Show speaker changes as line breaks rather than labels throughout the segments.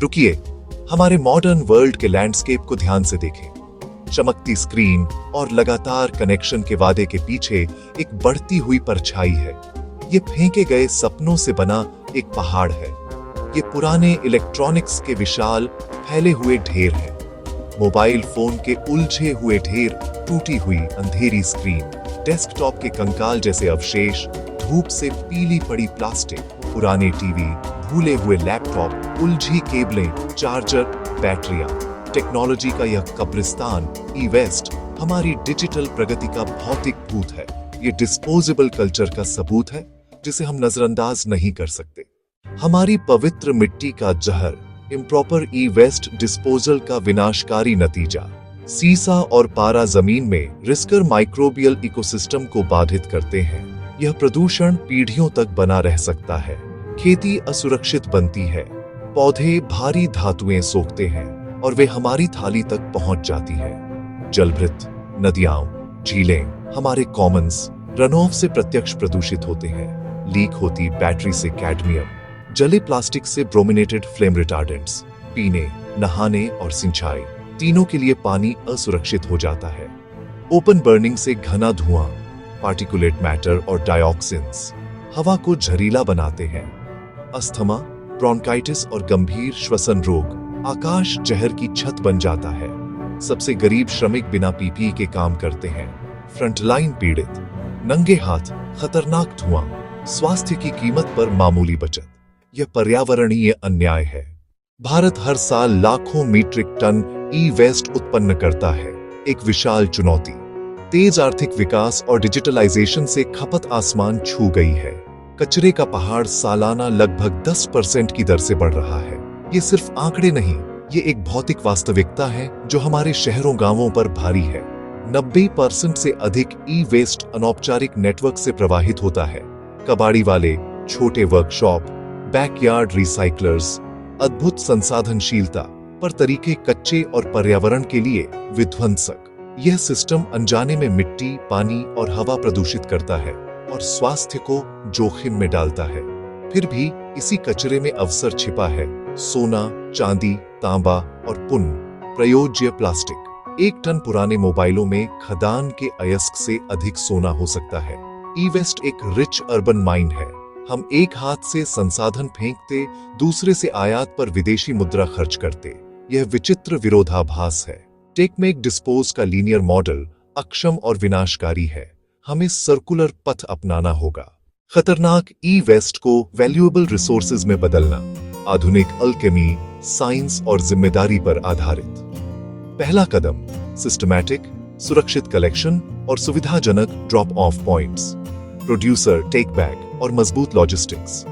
रुकिए, हमारे modern world के लैंडस्केप को ध्यान से देखें। चमकती स्क्रीन और लगातार कनेक्शन के वादे के पीछे एक बढ़ती हुई परछाई है। ये फेंके गए सपनों से बना एक पहाड़ है। ये पुराने इलेक्ट्रॉनिक्स के विशाल फैले हुए ढेर है। मोबाइल फोन के उलझे हुए ढेर, टूटी हुई अंधेरी स्क्रीन, डेस्कटॉप के कंकाल जैसे अवशेष, धूप से पीली पड़ी प्लास्टिक, पुराने टीवी, भूले हुए लैपटॉप, उलझी केबलें, चार्जर, बैटरियां। टेक्नोलॉजी का यह कब्रिस्तान ई वेस्ट हमारी डिजिटल प्रगति का भौतिक भूत है। ये डिस्पोजेबल कल्चर का सबूत है जिसे हम नजरअंदाज नहीं कर सकते। हमारी पवित्र मिट्टी का जहर, इम्प्रॉपर ई वेस्ट डिस्पोजल का विनाशकारी नतीजा। सीसा और पारा जमीन में रिस्कर माइक्रोबियल इकोसिस्टम को बाधित करते हैं। यह प्रदूषण पीढ़ियों तक बना रह सकता है। खेती असुरक्षित बनती है, पौधे भारी धातुएं सोखते हैं और वे हमारी थाली तक पहुंच जाती है। जलभृत, नदियां, झीलें, हमारे कॉमन्स रनऑफ से प्रत्यक्ष प्रदूषित होते हैं। लीक होती बैटरी से कैडमियम, जले प्लास्टिक से ब्रोमिनेटेड फ्लेम रिटार्डेंट्स। पीने, नहाने और सिंचाई तीनों के लिए पानी असुरक्षित हो जाता है। ओपन बर्निंग से घना धुआं, पार्टिकुलेट मैटर और डाइऑक्सिन्स हवा को झरीला बनाते हैं। अस्थमा, ब्रोंकाइटिस और गंभीर श्वसन रोग आकाश जहर की छत बन जाता है। सबसे गरीब श्रमिक बिना पीपीई के काम करते हैं। फ्रंटलाइन पीड़ित, नंगे हाथ, खतरनाक धुआं, स्वास्थ्य की कीमत पर मामूली बचत। यह पर्यावरणीय अन्याय है। भारत हर साल लाखों मीट्रिक टन ई वेस्ट उत्पन्न करता है, एक विशाल चुनौती। तेज आर्थिक विकास और डिजिटलाइजेशन से खपत आसमान छू गई है। कचरे का पहाड़ सालाना लगभग 10% की दर से बढ़ रहा है। ये सिर्फ आंकड़े नहीं, ये एक भौतिक वास्तविकता है जो हमारे शहरों गांवों पर भारी है। 90% से अधिक ई वेस्ट अनौपचारिक नेटवर्क से प्रवाहित होता है। कबाड़ी वाले, छोटे वर्कशॉप, बैकयार्ड रिसाइकलर्स, अद्भुत संसाधनशीलता पर तरीके कच्चे और पर्यावरण के लिए विध्वंसक। यह सिस्टम अनजाने में मिट्टी, पानी और हवा प्रदूषित करता है और स्वास्थ्य को जोखिम में डालता है। फिर भी इसी कचरे में अवसर छिपा है। सोना, चांदी, तांबा और पुनः प्रयोज्य प्लास्टिक। 1 टन पुराने मोबाइलों में खदान के अयस्क से अधिक सोना हो सकता है। ई वेस्ट एक रिच अर्बन माइन है। हम एक हाथ से संसाधन फेंकते, दूसरे से आयात पर विदेशी मुद्रा खर्च करते। यह विचित्र विरोधाभास है। टेक मेक डिस्पोज का लीनियर मॉडल अक्षम और विनाशकारी है। हमें सर्कुलर पथ अपनाना होगा। खतरनाक ई वेस्ट को वैल्यूएबल रिसोर्सेज में बदलना, आधुनिक अल्केमी, साइंस और जिम्मेदारी पर आधारित। पहला कदम, सिस्टमैटिक, सुरक्षित कलेक्शन और सुविधाजनक drop off points. Producer take back और मजबूत लॉजिस्टिक्स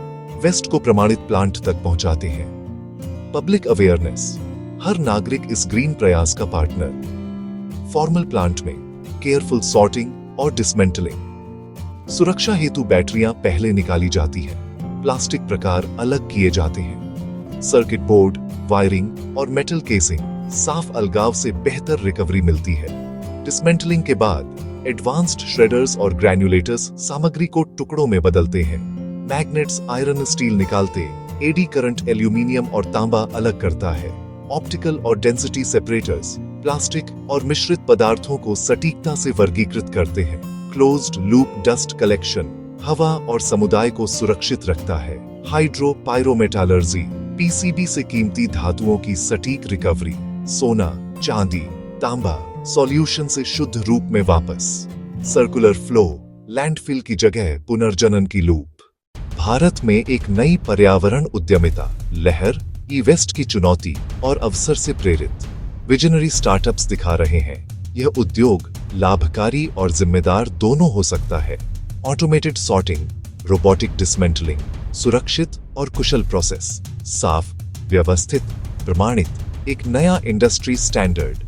वेस्ट को प्रमाणित प्लांट तक पहुंचाते हैं। पब्लिक अवेयरनेस, हर नागरिक इस ग्रीन प्रयास का पार्टनर। फॉर्मल प्लांट में केयरफुल सॉर्टिंग और डिसमेंटलिंग। सुरक्षा हेतु बैटरियां पहले निकाली जाती हैं, प्लास्टिक प्रकार अलग किए जाते हैं। सर्किट बोर्ड, वायरिंग और मेटल केसिंग साफ अलगाव से बेहतर रिकवरी मिलती है। डिसमेंटलिंग के बाद एडवांस्ड श्रेडर्स और ग्रैन्युलेटर्स सामग्री को टुकड़ों में बदलते हैं। मैग्नेट्स आयरन स्टील निकालते, एडी करंट एल्यूमिनियम और तांबा अलग करता है। ऑप्टिकल और डेंसिटी सेपरेटर्स प्लास्टिक और मिश्रित पदार्थों को सटीकता से वर्गीकृत करते हैं। क्लोज्ड लूप डस्ट कलेक्शन हवा और समुदाय को सुरक्षित रखता है। हाइड्रो पायरोमेटालर्जी पीसीबी से कीमती धातुओं की सटीक रिकवरी। सोना, चांदी, तांबा सॉल्यूशन से शुद्ध रूप में वापस। सर्कुलर फ्लो, लैंडफिल की जगह पुनर्जनन की लूप। भारत में एक नई पर्यावरण उद्यमिता लहर ई वेस्ट की चुनौती और अवसर से प्रेरित विजनरी स्टार्टअप्स दिखा रहे हैं। यह उद्योग लाभकारी और जिम्मेदार दोनों हो सकता है। ऑटोमेटेड सॉर्टिंग, रोबोटिक डिसमेंटलिंग, सुरक्षित और कुशल प्रोसेस, साफ, व्यवस्थित, प्रमाणित, एक नया इंडस्ट्री स्टैंडर्ड।